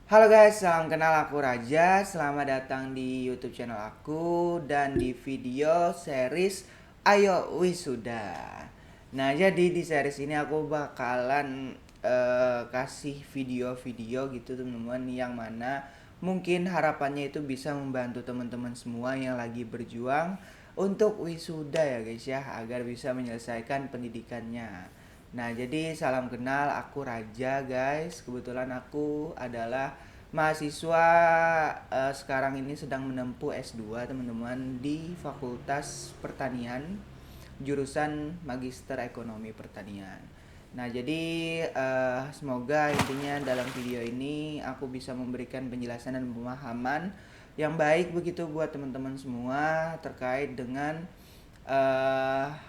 Halo guys, salam kenal, aku Raja. Selamat datang di YouTube channel aku dan di video series Ayo Wisuda. Nah, jadi di series ini aku bakalan kasih video-video gitu teman-teman, yang mana mungkin harapannya itu bisa membantu teman-teman semua yang lagi berjuang untuk wisuda ya guys ya, agar bisa menyelesaikan pendidikannya. Nah, jadi salam kenal, aku Raja guys. Kebetulan aku adalah mahasiswa sekarang ini sedang menempuh S2 teman-teman di Fakultas Pertanian, jurusan Magister Ekonomi Pertanian. Nah, jadi semoga intinya dalam video ini aku bisa memberikan penjelasan dan pemahaman yang baik begitu buat teman-teman semua terkait dengan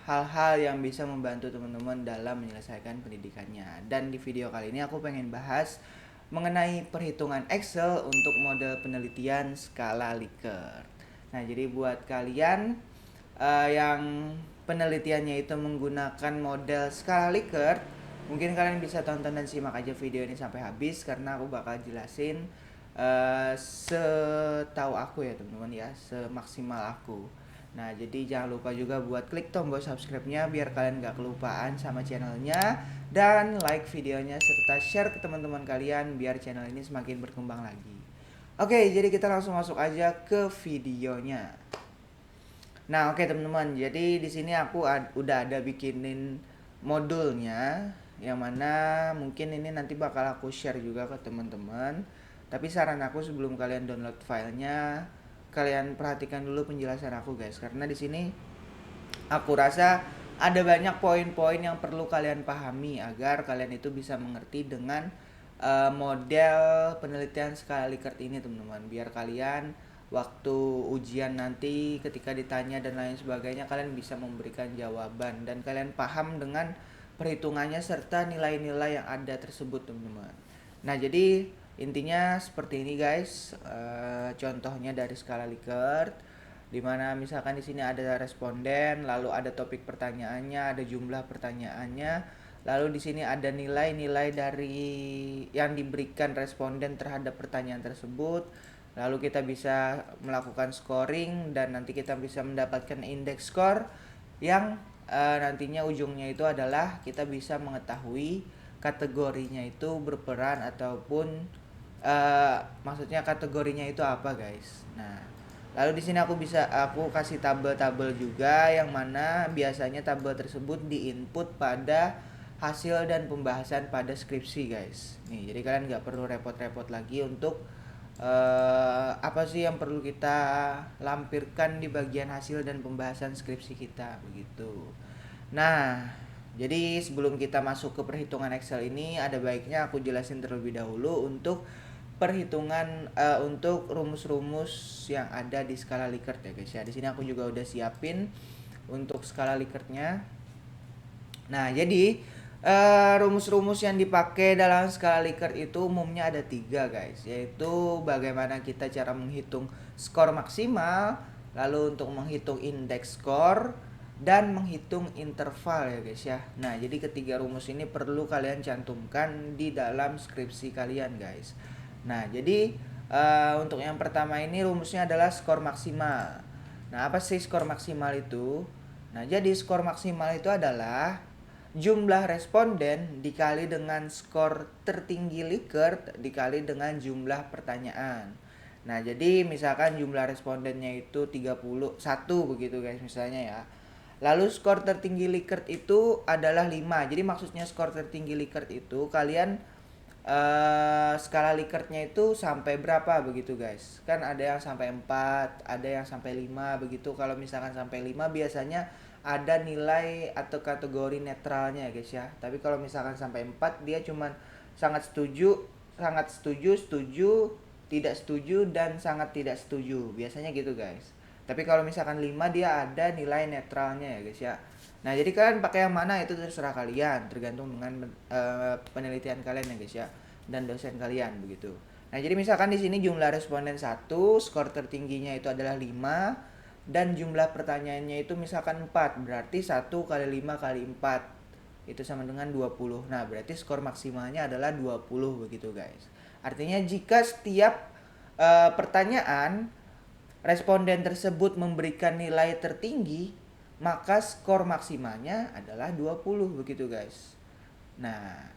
hal-hal yang bisa membantu teman-teman dalam menyelesaikan pendidikannya. Dan di video kali ini aku pengen bahas mengenai perhitungan Excel untuk model penelitian skala Likert. Nah, jadi buat kalian yang penelitiannya itu menggunakan model skala Likert, mungkin kalian bisa tonton dan simak aja video ini sampai habis, karena aku bakal jelasin setahu aku ya teman-teman ya, semaksimal aku. Nah, jadi jangan lupa juga buat klik tombol subscribe-nya biar kalian gak kelupaan sama channelnya, dan like videonya serta share ke teman-teman kalian biar channel ini semakin berkembang lagi. Oke, jadi kita langsung masuk aja ke videonya. Nah, oke teman-teman, jadi di sini aku udah ada bikinin modulnya, yang mana mungkin ini nanti bakal aku share juga ke teman-teman. Tapi saran aku sebelum kalian download filenya, kalian perhatikan dulu penjelasan aku guys, karena di sini aku rasa ada banyak poin-poin yang perlu kalian pahami agar kalian itu bisa mengerti dengan model penelitian skala Likert ini teman-teman, biar kalian waktu ujian nanti ketika ditanya dan lain sebagainya kalian bisa memberikan jawaban dan kalian paham dengan perhitungannya serta nilai-nilai yang ada tersebut teman-teman. Nah, jadi intinya seperti ini guys, contohnya dari skala Likert, dimana misalkan di sini ada responden, lalu ada topik pertanyaannya, ada jumlah pertanyaannya, lalu di sini ada nilai-nilai dari yang diberikan responden terhadap pertanyaan tersebut. Lalu kita bisa melakukan scoring dan nanti kita bisa mendapatkan indeks skor yang nantinya ujungnya itu adalah kita bisa mengetahui kategorinya itu berperan ataupun maksudnya kategorinya itu apa guys. Nah, lalu di sini aku kasih tabel-tabel juga, yang mana biasanya tabel tersebut diinput pada hasil dan pembahasan pada skripsi guys. Nih, jadi kalian nggak perlu repot-repot lagi untuk apa sih yang perlu kita lampirkan di bagian hasil dan pembahasan skripsi kita begitu. Nah, jadi sebelum kita masuk ke perhitungan Excel ini, ada baiknya aku jelasin terlebih dahulu untuk perhitungan untuk rumus-rumus yang ada di skala Likert ya guys ya. Di sini aku juga udah siapin untuk skala Likertnya. Nah, jadi rumus-rumus yang dipakai dalam skala Likert itu umumnya ada 3 guys, yaitu bagaimana kita cara menghitung skor maksimal, lalu untuk menghitung indeks skor, dan menghitung interval ya guys ya. Nah, jadi ketiga rumus ini perlu kalian cantumkan di dalam skripsi kalian guys. Nah, jadi untuk yang pertama ini rumusnya adalah skor maksimal. Nah, apa sih skor maksimal itu? Nah, jadi skor maksimal itu adalah jumlah responden dikali dengan skor tertinggi Likert dikali dengan jumlah pertanyaan. Nah, jadi misalkan jumlah respondennya itu 31 begitu guys misalnya ya. Lalu skor tertinggi Likert itu adalah 5. Jadi maksudnya skor tertinggi Likert itu kalian skala Likertnya itu sampai berapa begitu guys. Kan ada yang sampai 4, ada yang sampai 5 begitu. Kalau misalkan sampai 5 biasanya ada nilai atau kategori netralnya ya guys ya. Tapi kalau misalkan sampai 4 dia cuman sangat setuju, setuju, tidak setuju, dan sangat tidak setuju. Biasanya gitu guys. Tapi kalau misalkan 5 dia ada nilai netralnya ya guys ya. Nah, jadi kalian pakai yang mana itu terserah kalian, tergantung dengan penelitian kalian ya guys ya, dan dosen kalian begitu. Nah, jadi misalkan di sini jumlah responden 1, skor tertingginya itu adalah 5, dan jumlah pertanyaannya itu misalkan 4, berarti 1 kali 5 kali 4 itu sama dengan 20. Nah, berarti skor maksimalnya adalah 20 begitu guys. Artinya jika setiap pertanyaan responden tersebut memberikan nilai tertinggi, maka skor maksimalnya adalah 20 begitu guys. Nah,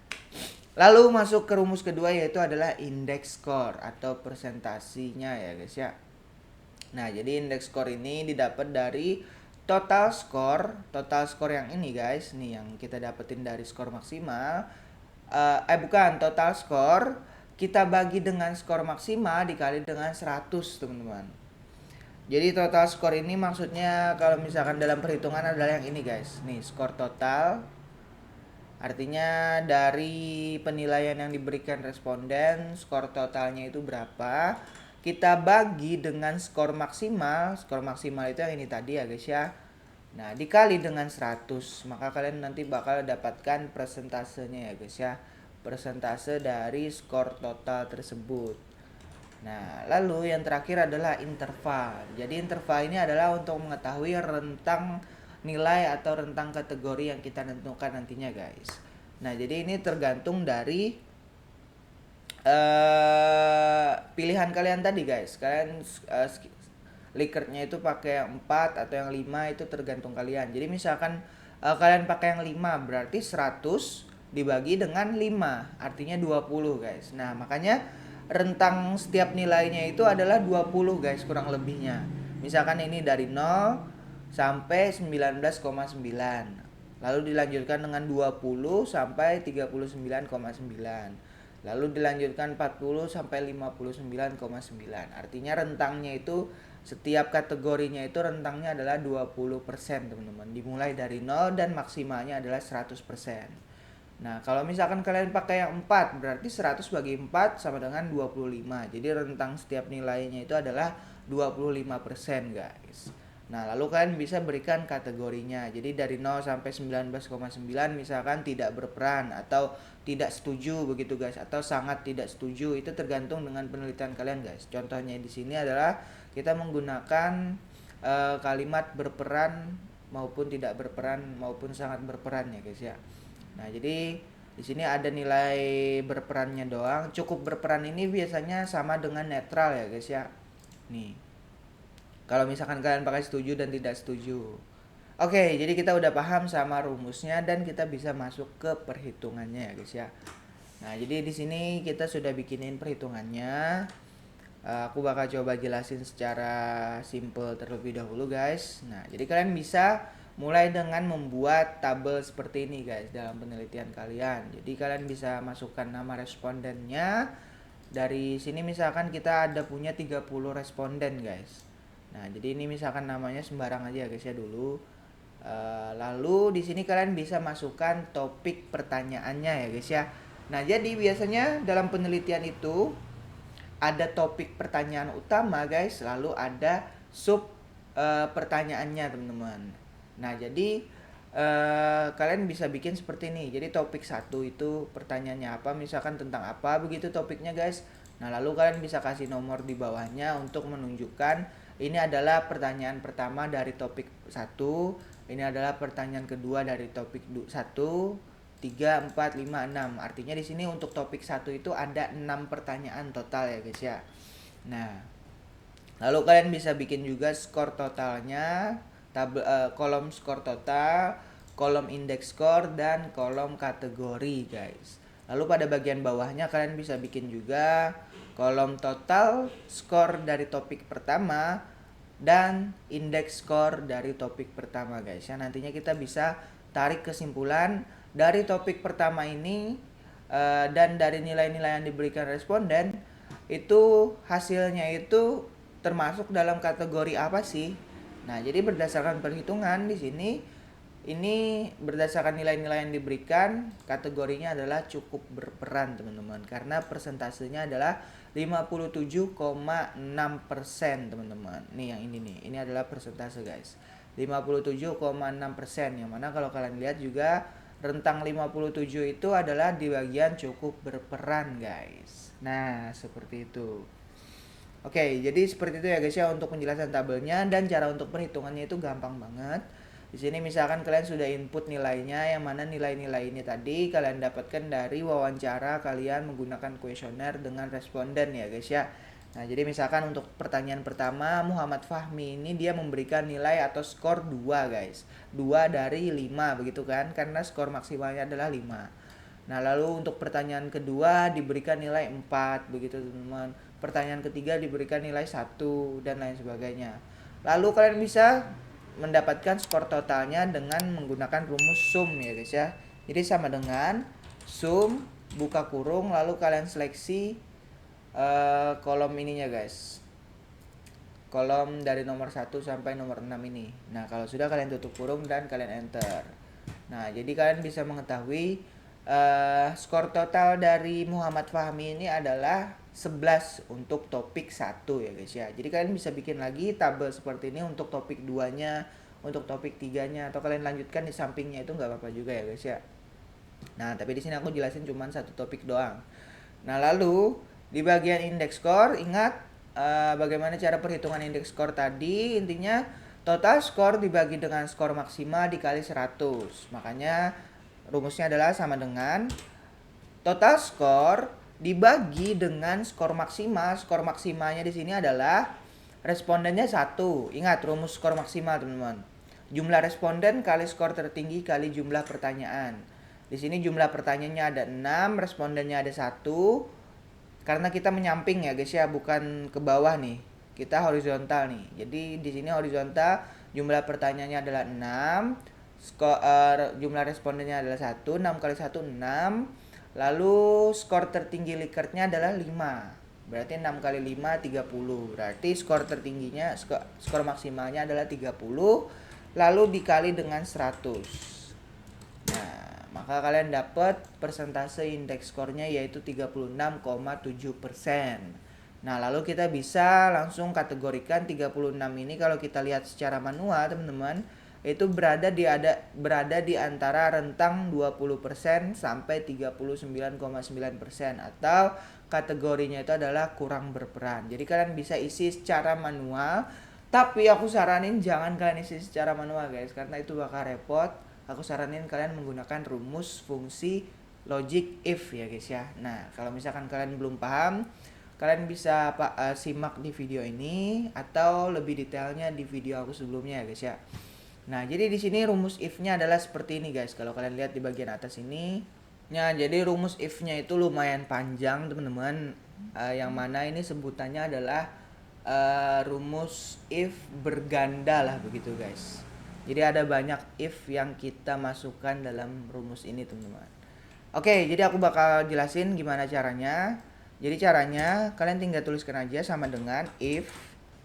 lalu masuk ke rumus kedua yaitu adalah indeks skor atau presentasinya ya guys ya. Nah, jadi indeks skor ini didapat dari total skor yang ini guys, nih yang kita dapetin dari skor maksimal. Bukan, total skor kita bagi dengan skor maksimal dikali dengan 100 teman-teman. Jadi total skor ini maksudnya kalau misalkan dalam perhitungan adalah yang ini guys. Nih, skor total artinya dari penilaian yang diberikan responden, skor totalnya itu berapa? Kita bagi dengan skor maksimal. Skor maksimal itu yang ini tadi ya guys ya. Nah, dikali dengan 100, maka kalian nanti bakal dapatkan persentasenya ya guys ya. Persentase dari skor total tersebut. Nah, lalu yang terakhir adalah interval. Jadi interval ini adalah untuk mengetahui rentang nilai atau rentang kategori yang kita tentukan nantinya guys. Nah, jadi ini tergantung dari pilihan kalian tadi guys. Kalian Likert-nya itu pakai yang 4 atau yang 5 itu tergantung kalian. Jadi misalkan kalian pakai yang 5 berarti 100 dibagi dengan 5 artinya 20 guys. Nah, makanya rentang setiap nilainya itu adalah 20 guys kurang lebihnya. Misalkan ini dari 0 sampai 19,9. Lalu dilanjutkan dengan 20 sampai 39,9. Lalu dilanjutkan 40 sampai 59,9. Artinya rentangnya itu setiap kategorinya itu rentangnya adalah 20% teman-teman. Dimulai dari 0 dan maksimalnya adalah 100%. Nah, kalau misalkan kalian pakai yang 4, berarti 100 bagi 4 sama dengan 25. Jadi rentang setiap nilainya itu adalah 25% guys. Nah, lalu kalian bisa berikan kategorinya. Jadi dari 0 sampai 19,9 misalkan tidak berperan atau tidak setuju begitu guys, atau sangat tidak setuju. Itu tergantung dengan penelitian kalian guys. Contohnya di sini adalah kita menggunakan kalimat berperan maupun tidak berperan maupun sangat berperan ya guys ya. Nah, jadi di sini ada nilai berperannya doang. Cukup berperan ini biasanya sama dengan netral ya guys ya. Nih. Kalau misalkan kalian pakai setuju dan tidak setuju. Oke, jadi kita udah paham sama rumusnya dan kita bisa masuk ke perhitungannya ya guys ya. Nah, jadi di sini kita sudah bikinin perhitungannya. Aku bakal coba jelasin secara simple terlebih dahulu guys. Nah, jadi kalian bisa mulai dengan membuat tabel seperti ini guys dalam penelitian kalian. Jadi kalian bisa masukkan nama respondennya. Dari sini misalkan kita ada punya 30 responden guys. Nah, jadi ini misalkan namanya sembarang aja guys ya dulu. Lalu di sini kalian bisa masukkan topik pertanyaannya ya guys ya. Nah, jadi biasanya dalam penelitian itu ada topik pertanyaan utama guys, lalu ada sub pertanyaannya teman-teman. Nah, jadi kalian bisa bikin seperti ini. Jadi topik 1 itu pertanyaannya apa, misalkan tentang apa begitu topiknya guys. Nah, lalu kalian bisa kasih nomor di bawahnya untuk menunjukkan ini adalah pertanyaan pertama dari topik 1, ini adalah pertanyaan kedua dari topik 1, 3, 4, 5, 6. Artinya di sini untuk topik 1 itu ada 6 pertanyaan total ya guys ya. Nah, lalu kalian bisa bikin juga skor totalnya, kolom skor total, kolom indeks skor, dan kolom kategori guys. Lalu pada bagian bawahnya kalian bisa bikin juga kolom total skor dari topik pertama dan indeks skor dari topik pertama guys ya. Nantinya kita bisa tarik kesimpulan dari topik pertama ini dan dari nilai-nilai yang diberikan responden itu hasilnya itu termasuk dalam kategori apa sih. Nah, jadi berdasarkan perhitungan di sini ini berdasarkan nilai-nilai yang diberikan, kategorinya adalah cukup berperan teman-teman, karena persentasenya adalah 57,6% teman-teman. Nih yang ini adalah persentase guys, 57,6%, yang mana kalau kalian lihat juga rentang 57 itu adalah di bagian cukup berperan guys. Nah, seperti itu. Oke, jadi seperti itu ya guys ya untuk penjelasan tabelnya, dan cara untuk perhitungannya itu gampang banget. Di sini misalkan kalian sudah input nilainya, yang mana nilai-nilai ini tadi kalian dapatkan dari wawancara kalian menggunakan kuesioner dengan responden ya guys ya. Nah, jadi misalkan untuk pertanyaan pertama, Muhammad Fahmi ini dia memberikan nilai atau skor 2 guys. 2 dari 5 begitu kan, karena skor maksimalnya adalah 5. Nah, lalu untuk pertanyaan kedua diberikan nilai 4 begitu teman-teman. Pertanyaan ketiga diberikan nilai 1 dan lain sebagainya. Lalu kalian bisa mendapatkan skor totalnya dengan menggunakan rumus sum ya guys ya. Jadi sama dengan sum buka kurung lalu kalian seleksi kolom ininya guys. Kolom dari nomor 1 sampai nomor 6 ini. Nah, kalau sudah kalian tutup kurung dan kalian enter. Nah, jadi kalian bisa mengetahui skor total dari Muhammad Fahmi ini adalah 11 untuk topik 1 ya guys ya. Jadi kalian bisa bikin lagi tabel seperti ini untuk topik 2-nya, untuk topik 3-nya, atau kalian lanjutkan di sampingnya itu nggak apa-apa juga ya guys ya. Nah, tapi di sini aku jelasin cuma satu topik doang. Nah, lalu di bagian indeks skor ingat bagaimana cara perhitungan indeks skor tadi. Intinya total skor dibagi dengan skor maksimal dikali 100. Makanya rumusnya adalah sama dengan total skor dibagi dengan skor maksimal. Skor maksimalnya di sini adalah respondennya 1. Ingat rumus skor maksimal teman-teman. Jumlah responden kali skor tertinggi kali jumlah pertanyaan. Di sini jumlah pertanyaannya ada 6, respondennya ada 1. Karena kita menyamping ya guys ya, bukan ke bawah nih. Kita horizontal nih. Jadi di sini horizontal jumlah pertanyaannya adalah 6. Jumlah respondennya adalah 1, 6 kali 1 6. Lalu skor tertinggi Likert-nya adalah 5. Berarti 6 kali 5 30. Berarti skor tertingginya skor maksimalnya adalah 30 lalu dikali dengan 100. Nah, maka kalian dapat persentase indeks skornya yaitu 36,7%. Nah, lalu kita bisa langsung kategorikan 36 ini kalau kita lihat secara manual, teman-teman, itu berada di antara rentang 20% sampai 39,9% atau kategorinya itu adalah kurang berperan. Jadi kalian bisa isi secara manual, tapi aku saranin jangan kalian isi secara manual guys, karena itu bakal repot. Aku saranin kalian menggunakan rumus fungsi logic if ya guys ya. Nah, kalau misalkan kalian belum paham, kalian bisa simak di video ini atau lebih detailnya di video aku sebelumnya ya guys ya. Nah, jadi di sini rumus if-nya adalah seperti ini guys. Kalau kalian lihat di bagian atas ini. Nah, jadi rumus if-nya itu lumayan panjang, teman-teman. Yang mana ini sebutannya adalah rumus if berganda lah begitu guys. Jadi ada banyak if yang kita masukkan dalam rumus ini, teman-teman. Oke, jadi aku bakal jelasin gimana caranya. Jadi caranya kalian tinggal tuliskan aja sama dengan if.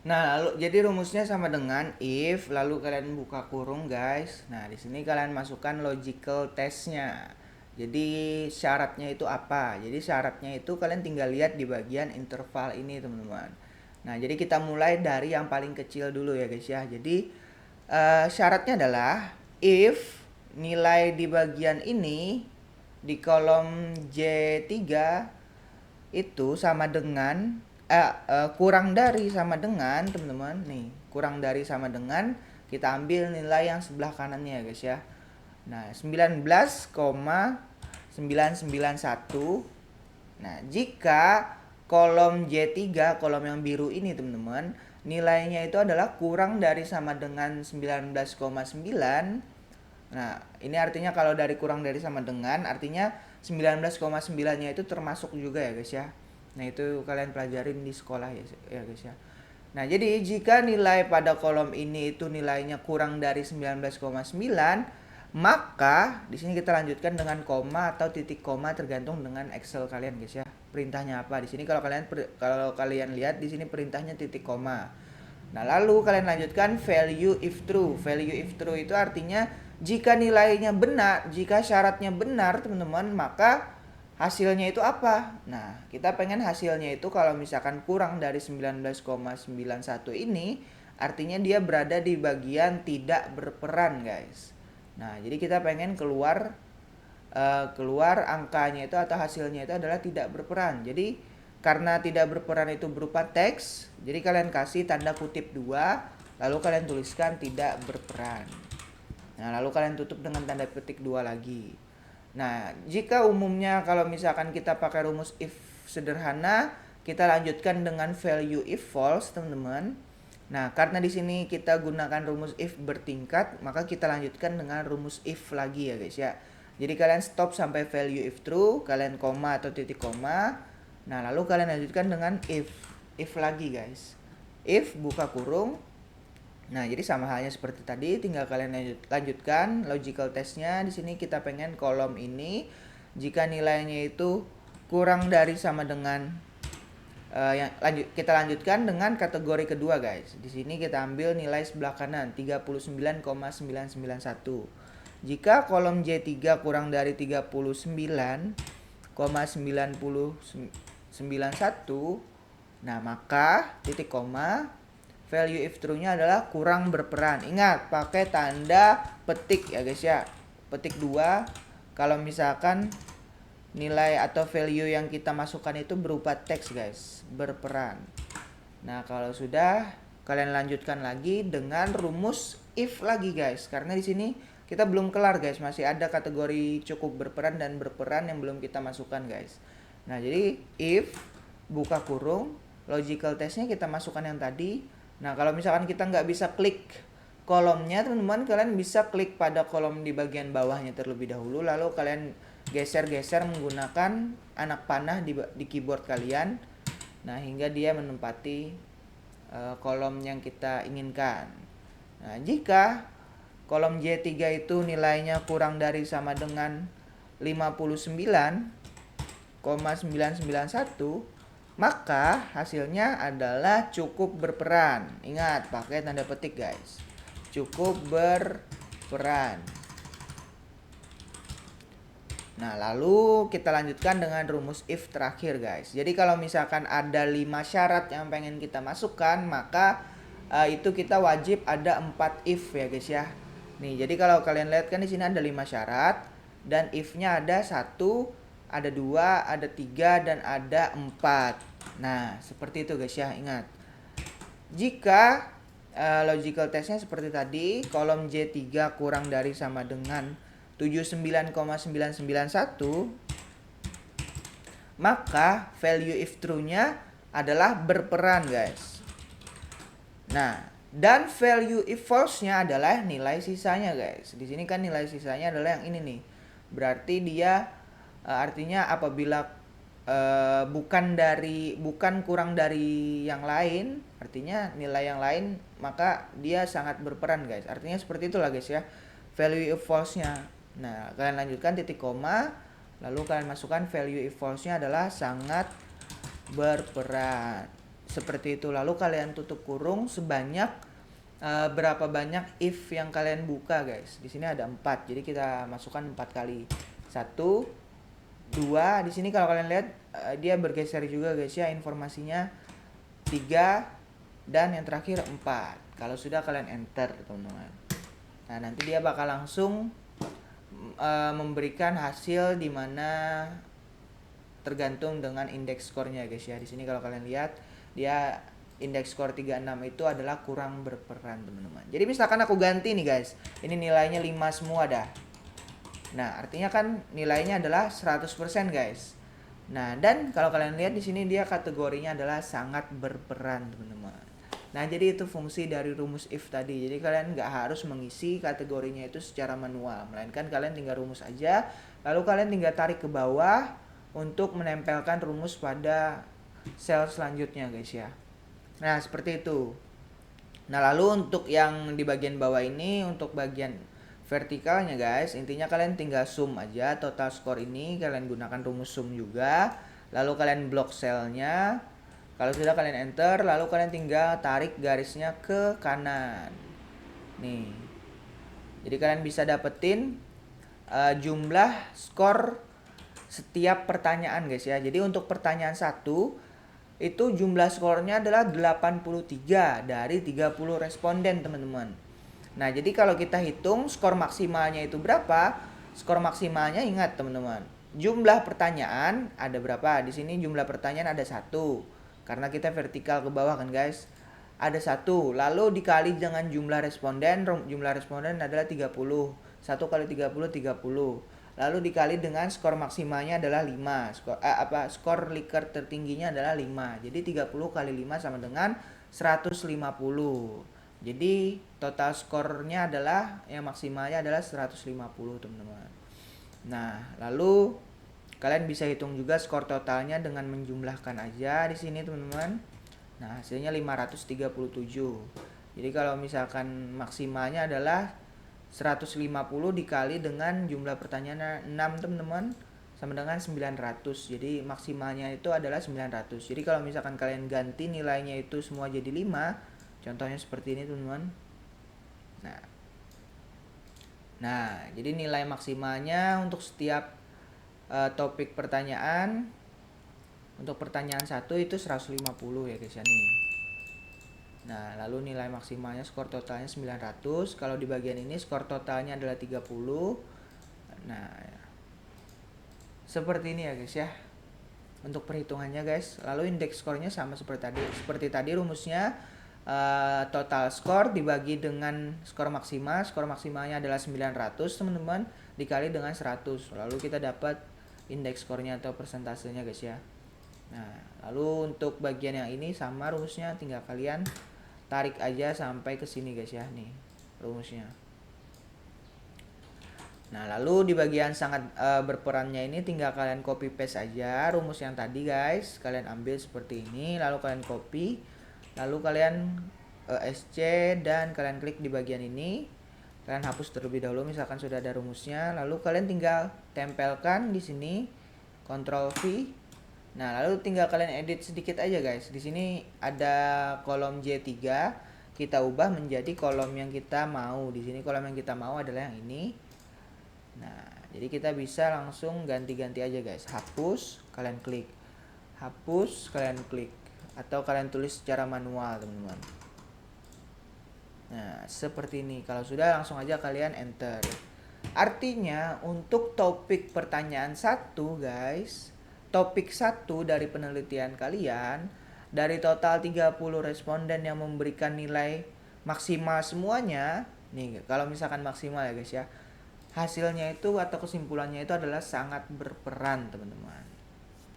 Nah, lalu jadi rumusnya sama dengan if, lalu kalian buka kurung guys. Nah, di sini kalian masukkan logical testnya. Jadi syaratnya itu apa? Jadi syaratnya itu kalian tinggal lihat di bagian interval ini teman-teman. Nah, jadi kita mulai dari yang paling kecil dulu ya guys ya. Jadi syaratnya adalah if nilai di bagian ini di kolom J3 itu sama dengan kurang dari sama dengan teman-teman nih, kurang dari sama dengan kita ambil nilai yang sebelah kanannya ya guys ya. Nah, 19,991. Nah, jika kolom J3, kolom yang biru ini teman-teman, nilainya itu adalah kurang dari sama dengan 19,9. Nah, ini artinya kalau dari kurang dari sama dengan artinya 19,9-nya itu termasuk juga ya guys ya. Nah, itu kalian pelajarin di sekolah ya guys ya. Nah, jadi jika nilai pada kolom ini itu nilainya kurang dari 19,9, maka di sini kita lanjutkan dengan koma atau titik koma tergantung dengan Excel kalian guys ya. Perintahnya apa? Di sini kalau kalian lihat di sini perintahnya titik koma. Nah, lalu kalian lanjutkan value if true. Value if true itu artinya jika nilainya benar, jika syaratnya benar teman-teman, maka hasilnya itu apa? Nah, kita pengen hasilnya itu kalau misalkan kurang dari 19,91 ini, artinya dia berada di bagian tidak berperan, guys. Nah, jadi kita pengen keluar angkanya itu atau hasilnya itu adalah tidak berperan. Jadi, karena tidak berperan itu berupa teks, jadi kalian kasih tanda kutip 2, lalu kalian tuliskan tidak berperan. Nah, lalu kalian tutup dengan tanda petik 2 lagi. Nah, jika umumnya kalau misalkan kita pakai rumus if sederhana, kita lanjutkan dengan value if false, teman-teman. Nah, karena di sini kita gunakan rumus if bertingkat, maka kita lanjutkan dengan rumus if lagi ya guys ya. Jadi kalian stop sampai value if true, kalian koma atau titik koma. Nah, lalu kalian lanjutkan dengan if lagi guys. If buka kurung. Nah, jadi sama halnya seperti tadi, tinggal kalian lanjutkan logical testnya. Di sini kita pengen kolom ini jika nilainya itu kurang dari sama dengan kita lanjutkan dengan kategori kedua guys. Di sini kita ambil nilai sebelah kanan 39,991. Jika kolom J3 kurang dari 39,991, nah maka titik koma value if true-nya adalah kurang berperan. Ingat, pakai tanda petik ya guys ya. Petik 2 kalau misalkan nilai atau value yang kita masukkan itu berupa teks guys, berperan. Nah, kalau sudah kalian lanjutkan lagi dengan rumus if lagi guys. Karena di sini kita belum kelar guys, masih ada kategori cukup berperan dan berperan yang belum kita masukkan guys. Nah, jadi if buka kurung, logical testnya kita masukkan yang tadi. Nah, kalau misalkan kita nggak bisa klik kolomnya, teman-teman, kalian bisa klik pada kolom di bagian bawahnya terlebih dahulu, lalu kalian geser-geser menggunakan anak panah di keyboard kalian. Nah, hingga dia menempati kolom yang kita inginkan. Nah, jika kolom J3 itu nilainya kurang dari sama dengan 59,991, maka hasilnya adalah cukup berperan. Ingat, pakai tanda petik guys. Cukup berperan. Nah, lalu kita lanjutkan dengan rumus if terakhir guys. Jadi kalau misalkan ada 5 syarat yang pengen kita masukkan, maka itu kita wajib ada 4 if ya guys ya. Nih, jadi kalau kalian lihat kan di sini ada 5 syarat dan if-nya ada 1, ada 2, ada 3 dan ada 4. Nah, seperti itu guys ya, ingat. Jika logical testnya seperti tadi, kolom J3 kurang dari sama dengan 79,991, maka value if true-nya adalah berperan guys. Nah, dan value if false-nya adalah nilai sisanya guys. Di sini kan nilai sisanya adalah yang ini nih. Berarti dia artinya apabila bukan kurang dari yang lain, artinya nilai yang lain, maka dia sangat berperan guys. Artinya seperti itulah guys ya, value if false-nya. Nah, kalian lanjutkan titik koma, lalu kalian masukkan value if false-nya adalah sangat berperan. Seperti itu. Lalu kalian tutup kurung sebanyak berapa banyak if yang kalian buka guys. Di sini ada 4. Jadi kita masukkan 4 kali. 1, 2. Di sini kalau kalian lihat dia bergeser juga guys ya informasinya. 3 dan yang terakhir 4. Kalau sudah kalian enter teman-teman. Nah, nanti dia bakal langsung memberikan hasil di mana tergantung dengan indeks skornya guys ya. Di sini kalau kalian lihat dia indeks skor 36 itu adalah kurang berperan teman-teman. Jadi misalkan aku ganti nih guys, ini nilainya 5 semua dah. Nah, artinya kan nilainya adalah 100% guys. Nah, dan kalau kalian lihat di sini dia kategorinya adalah sangat berperan teman-teman. Nah, jadi itu fungsi dari rumus if tadi. Jadi kalian nggak harus mengisi kategorinya itu secara manual, melainkan kalian tinggal rumus aja, lalu kalian tinggal tarik ke bawah untuk menempelkan rumus pada sel selanjutnya guys ya. Nah, seperti itu. Nah, lalu untuk yang di bagian bawah ini, untuk bagian vertikalnya guys, intinya kalian tinggal sum aja total skor ini, kalian gunakan rumus sum juga, lalu kalian blok selnya. Kalau sudah kalian enter, lalu kalian tinggal tarik garisnya ke kanan. Nih. Jadi kalian bisa dapetin jumlah skor setiap pertanyaan guys ya. Jadi untuk pertanyaan 1 itu jumlah skornya adalah 83 dari 30 responden teman-teman. Nah, jadi kalau kita hitung skor maksimalnya itu berapa? Skor maksimalnya ingat teman-teman, jumlah pertanyaan ada berapa? Di sini jumlah pertanyaan ada 1. Karena kita vertikal ke bawah kan guys. ada 1, lalu dikali dengan jumlah responden. Jumlah responden adalah 30. 1 kali 30 30. Lalu dikali dengan skor maksimalnya adalah 5. Skor Likert tertingginya adalah 5. Jadi 30 kali 5 sama dengan 150. Jadi total skornya adalah yang maksimalnya adalah 150, teman-teman. Nah, lalu kalian bisa hitung juga skor totalnya dengan menjumlahkan aja di sini, teman-teman. Nah, hasilnya 537. Jadi kalau misalkan maksimalnya adalah 150 dikali dengan jumlah pertanyaan 6, teman-teman, sama dengan 900. Jadi maksimalnya itu adalah 900. Jadi kalau misalkan kalian ganti nilainya itu semua jadi 5, contohnya seperti ini, teman-teman. Nah, jadi nilai maksimalnya untuk setiap topik pertanyaan, untuk pertanyaan 1 itu 150 ya guys ya nih. Nah, lalu nilai maksimalnya skor totalnya 900. Kalau di bagian ini skor totalnya adalah 30. Nah, seperti ini ya guys ya untuk perhitungannya guys. Lalu indeks skornya sama seperti tadi. Seperti tadi rumusnya, total skor dibagi dengan skor maksimal. Skor maksimalnya adalah 900, teman-teman, dikali dengan 100. Lalu kita dapat indeks skornya atau persentasenya guys ya. Nah, lalu untuk bagian yang ini sama rumusnya, tinggal kalian tarik aja sampai ke sini guys ya nih rumusnya. Nah, lalu di bagian sangat berperannya ini tinggal kalian copy paste aja rumus yang tadi guys. Kalian ambil seperti ini, lalu kalian copy, lalu kalian SC dan kalian klik di bagian ini. Kalian hapus terlebih dahulu misalkan sudah ada rumusnya, lalu kalian tinggal tempelkan di sini, Ctrl V. Nah, lalu tinggal kalian edit sedikit aja guys. Di sini ada kolom J3, kita ubah menjadi kolom yang kita mau. Di sini kolom yang kita mau adalah yang ini. Nah, jadi kita bisa langsung ganti-ganti aja guys. Hapus, kalian klik. Hapus, kalian klik. Atau kalian tulis secara manual, teman-teman. Nah, seperti ini. Kalau sudah, langsung aja kalian enter. Artinya, untuk topik pertanyaan 1 guys, topik 1 dari penelitian kalian, dari total 30 responden yang memberikan nilai maksimal semuanya, nih kalau misalkan maksimal ya guys ya, hasilnya itu atau kesimpulannya itu adalah sangat berperan, teman-teman.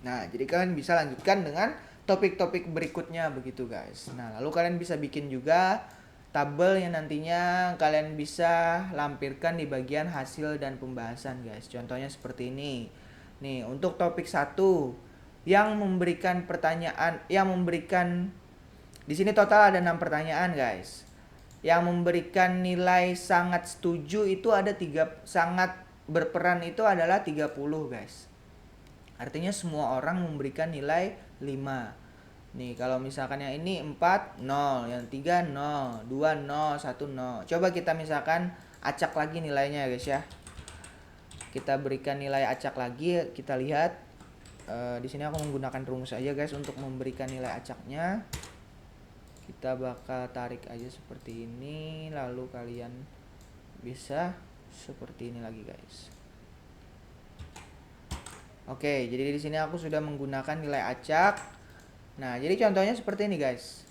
Nah, jadi kalian bisa lanjutkan dengan topik-topik berikutnya begitu guys. Nah, lalu kalian bisa bikin juga tabel yang nantinya kalian bisa lampirkan di bagian hasil dan pembahasan guys. Contohnya seperti ini. Nih, untuk topik 1 yang memberikan pertanyaan, yang memberikan di sini total ada 6 pertanyaan guys. Yang memberikan nilai sangat setuju itu ada 3, sangat berperan itu adalah 30 guys. Artinya semua orang memberikan nilai 5. Nih, kalau misalkan yang ini 4, 0, yang 3, 0, 2, 0, 1, 0. Coba kita misalkan acak lagi nilainya guys ya. Kita berikan nilai acak lagi, kita lihat. Di sini aku menggunakan rumus aja guys untuk memberikan nilai acaknya. Kita bakal tarik aja seperti ini, lalu kalian bisa seperti ini lagi guys. Oke, jadi di sini aku sudah menggunakan nilai acak. Nah, jadi contohnya seperti ini guys.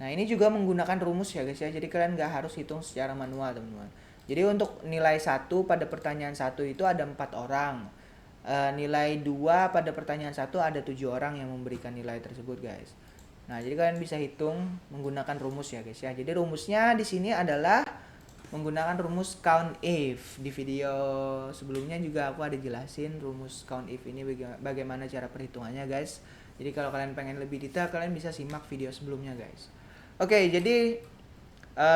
Nah, ini juga menggunakan rumus ya guys ya. Jadi kalian nggak harus hitung secara manual, teman-teman. Jadi untuk nilai 1 pada pertanyaan 1 itu ada 4 orang. Nilai 2 pada pertanyaan 1 ada 7 orang yang memberikan nilai tersebut guys. Nah, jadi kalian bisa hitung menggunakan rumus ya guys ya. Jadi rumusnya di sini adalah menggunakan rumus count if. Di video sebelumnya juga aku ada jelasin rumus count if ini bagaimana cara perhitungannya guys. Jadi kalau kalian pengen lebih detail, kalian bisa simak video sebelumnya guys. Oke, jadi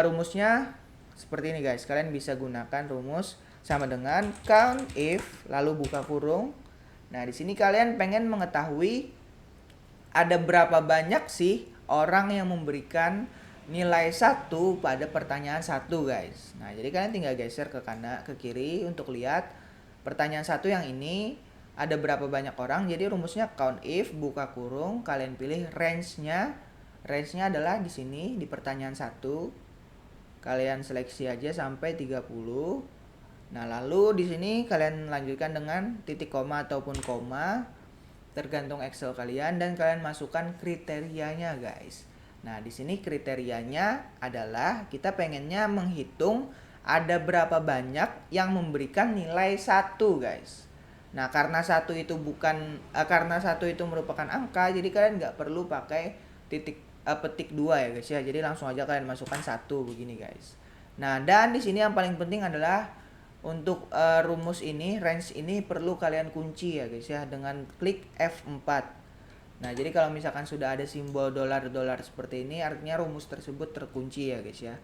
rumusnya seperti ini guys. Kalian bisa gunakan rumus sama dengan count if lalu buka kurung. Nah, di sini kalian pengen mengetahui ada berapa banyak sih orang yang memberikan nilai 1 pada pertanyaan 1 guys. Nah, jadi kalian tinggal geser ke kanan, ke kiri untuk lihat pertanyaan 1 yang ini ada berapa banyak orang. Jadi rumusnya count if buka kurung, kalian pilih range-nya. Range-nya adalah di sini di pertanyaan 1. Kalian seleksi aja sampai 30. Nah, lalu di sini kalian lanjutkan dengan titik koma ataupun koma, tergantung Excel kalian, dan kalian masukkan kriterianya guys. Nah, di sini kriterianya adalah kita pengennya menghitung ada berapa banyak yang memberikan nilai 1, guys. Nah, karena satu itu merupakan angka, jadi kalian nggak perlu pakai petik 2 ya, guys ya. Jadi langsung aja kalian masukkan 1 begini, guys. Nah, dan di sini yang paling penting adalah untuk rumus ini, range ini perlu kalian kunci ya, guys ya, dengan klik F4. Nah, jadi kalau misalkan sudah ada simbol dolar-dolar seperti ini, artinya rumus tersebut terkunci ya, guys ya.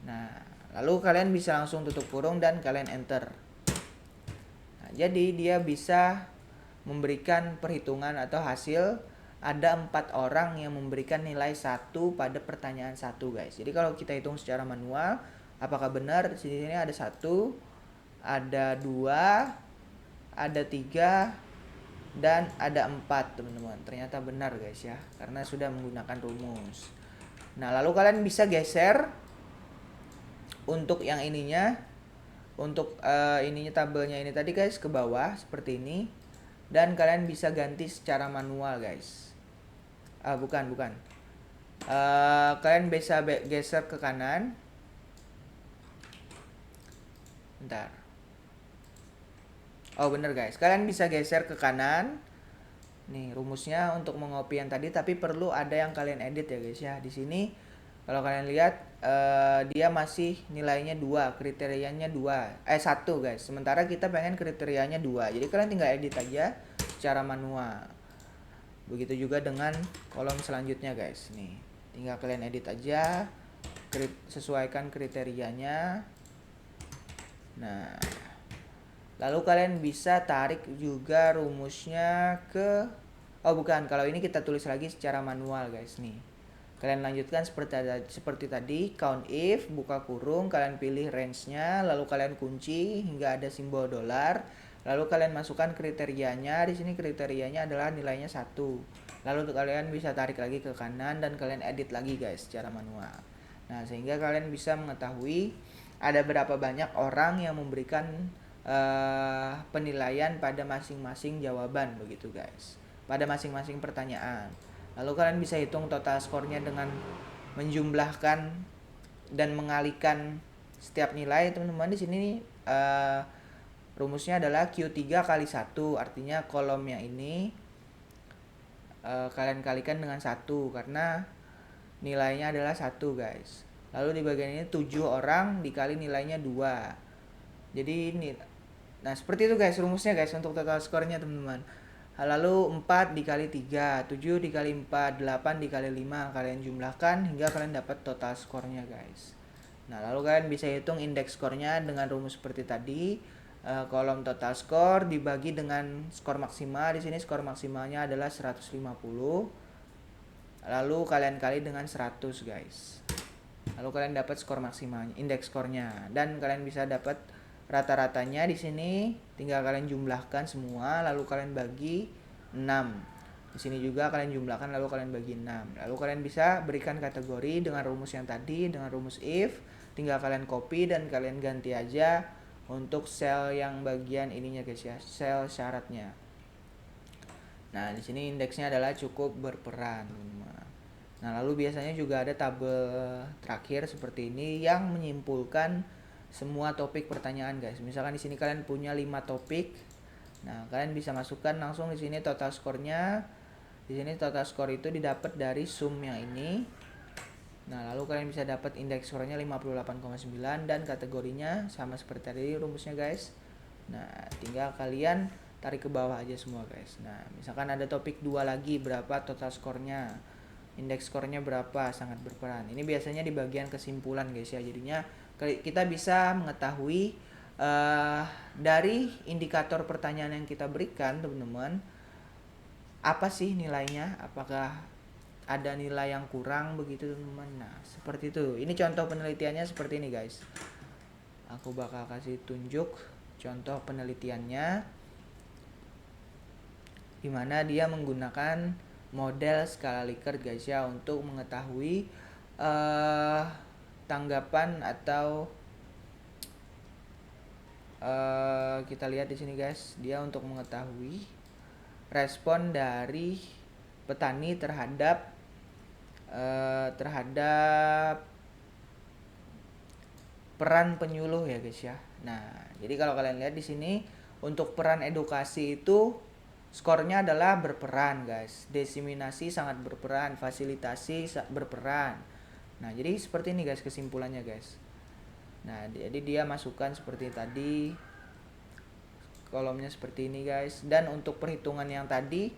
Nah, lalu kalian bisa langsung tutup kurung dan kalian enter. Nah, jadi dia bisa memberikan perhitungan atau hasil ada 4 orang yang memberikan nilai 1 pada pertanyaan 1, guys. Jadi kalau kita hitung secara manual, apakah benar di sini ada 1, ada 2, ada 3, dan ada 4, teman-teman. Ternyata benar, guys ya, karena sudah menggunakan rumus. Nah, lalu kalian bisa geser untuk yang ininya, untuk ininya, tabelnya ini tadi, guys, ke bawah seperti ini, dan kalian bisa ganti secara manual, guys. Bukan. Kalian bisa geser ke kanan. Bentar. Oh, bener, guys. Kalian bisa geser ke kanan. Nih rumusnya untuk mengopi yang tadi, tapi perlu ada yang kalian edit ya, guys ya. Di sini kalau kalian lihat dia masih nilainya 2, kriterianya 1, guys. Sementara kita pengen kriterianya 2. Jadi kalian tinggal edit aja secara manual. Begitu juga dengan kolom selanjutnya, guys. Nih, tinggal kalian edit aja, sesuaikan kriterianya. Nah, lalu kalian bisa tarik juga rumusnya ke kalau ini kita tulis lagi secara manual, guys. Nih, kalian lanjutkan seperti tadi, count if, buka kurung, kalian pilih range-nya, lalu kalian kunci hingga ada simbol dolar, lalu kalian masukkan kriterianya. Di sini kriterianya adalah nilainya 1. Lalu kalian bisa tarik lagi ke kanan dan kalian edit lagi, guys, secara manual. Nah, sehingga kalian bisa mengetahui ada berapa banyak orang yang memberikan penilaian pada masing-masing jawaban, begitu, guys, pada masing-masing pertanyaan. Lalu kalian bisa hitung total skornya dengan menjumlahkan dan mengalikan setiap nilai, teman-teman. Di sini rumusnya adalah Q3 kali 1, artinya kolomnya ini kalian kalikan dengan 1 karena nilainya adalah 1, guys. Lalu di bagian ini 7 orang dikali nilainya 2. Jadi ini, nah seperti itu, guys, rumusnya, guys, untuk total skornya, teman-teman. Lalu 4 dikali 3, 7 dikali 4, 8 dikali 5, kalian jumlahkan hingga kalian dapat total skornya, guys. Nah, lalu kalian bisa hitung indeks skornya dengan rumus seperti tadi. Kolom total skor dibagi dengan skor maksimal. Di sini skor maksimalnya adalah 150. Lalu kalian kali dengan 100, guys. Lalu kalian dapat skor maksimalnya, indeks skornya, dan kalian bisa dapat rata-ratanya. Di sini tinggal kalian jumlahkan semua lalu kalian bagi 6. Di sini juga kalian jumlahkan lalu kalian bagi 6. Lalu kalian bisa berikan kategori dengan rumus yang tadi, dengan rumus if. Tinggal kalian copy dan kalian ganti aja untuk sel yang bagian ininya, guys ya, sel syaratnya. Nah, di sini indeksnya adalah cukup berperan. Nah, lalu biasanya juga ada tabel terakhir seperti ini yang menyimpulkan semua topik pertanyaan, guys. Misalkan di sini kalian punya 5 topik. Nah, kalian bisa masukkan langsung di sini total skornya. Di sini total skor itu didapat dari sum yang ini. Nah, lalu kalian bisa dapat indeks skornya 58,9 dan kategorinya sama seperti tadi rumusnya, guys. Nah, tinggal kalian tarik ke bawah aja semua, guys. Nah, misalkan ada topik 2 lagi, berapa total skornya, indeks skornya berapa, sangat berperan. Ini biasanya di bagian kesimpulan, guys ya. Jadinya kita bisa mengetahui dari indikator pertanyaan yang kita berikan, teman-teman, apa sih nilainya, apakah ada nilai yang kurang, begitu, teman-teman. Nah, seperti itu. Ini contoh penelitiannya seperti ini, guys. Aku bakal kasih tunjuk contoh penelitiannya, dimana dia menggunakan model skala Likert, guys ya, untuk mengetahui tanggapan atau kita lihat di sini, guys, dia untuk mengetahui respon dari petani terhadap terhadap peran penyuluh ya guys ya. Nah, jadi kalau kalian lihat di sini untuk peran edukasi itu skornya adalah berperan guys. Diseminasi sangat berperan, fasilitasi berperan. Nah, jadi seperti ini guys kesimpulannya guys. Nah, jadi dia masukkan seperti tadi, kolomnya seperti ini guys. Dan untuk perhitungan yang tadi,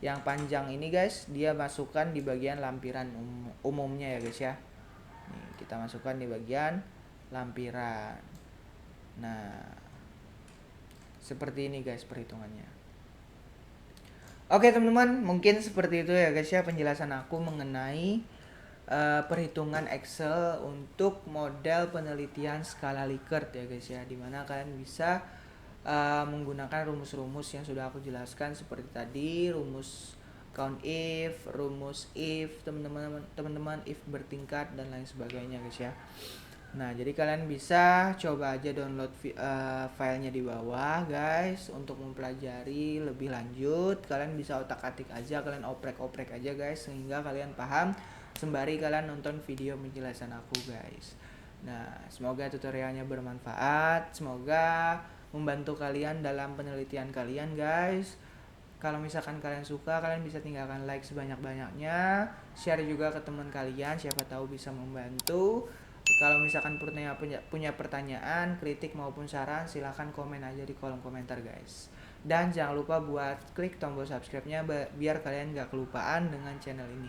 yang panjang ini guys, dia masukkan di bagian lampiran umumnya ya guys ya. Nih, kita masukkan di bagian lampiran. Nah, seperti ini guys perhitungannya. Oke teman-teman, mungkin seperti itu ya guys ya penjelasan aku mengenai perhitungan Excel untuk model penelitian skala Likert ya guys ya, dimana kalian bisa menggunakan rumus-rumus yang sudah aku jelaskan seperti tadi, rumus count if, rumus if teman-teman if bertingkat dan lain sebagainya guys ya. Nah, jadi kalian bisa coba aja download filenya di bawah guys untuk mempelajari lebih lanjut. Kalian bisa otak-atik aja, kalian oprek-oprek aja guys sehingga kalian paham sembari kalian nonton video penjelasan aku guys. Nah, semoga tutorialnya bermanfaat, semoga membantu kalian dalam penelitian kalian guys. Kalau misalkan kalian suka, kalian bisa tinggalkan like sebanyak-banyaknya, share juga ke teman kalian, siapa tahu bisa membantu. Kalau misalkan punya pertanyaan, kritik maupun saran, silahkan komen aja di kolom komentar guys. Dan jangan lupa buat klik tombol subscribe-nya biar kalian gak kelupaan dengan channel ini.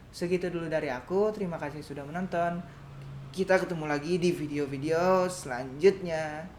Segitu dulu dari aku, terima kasih sudah menonton. Kita ketemu lagi di video-video selanjutnya.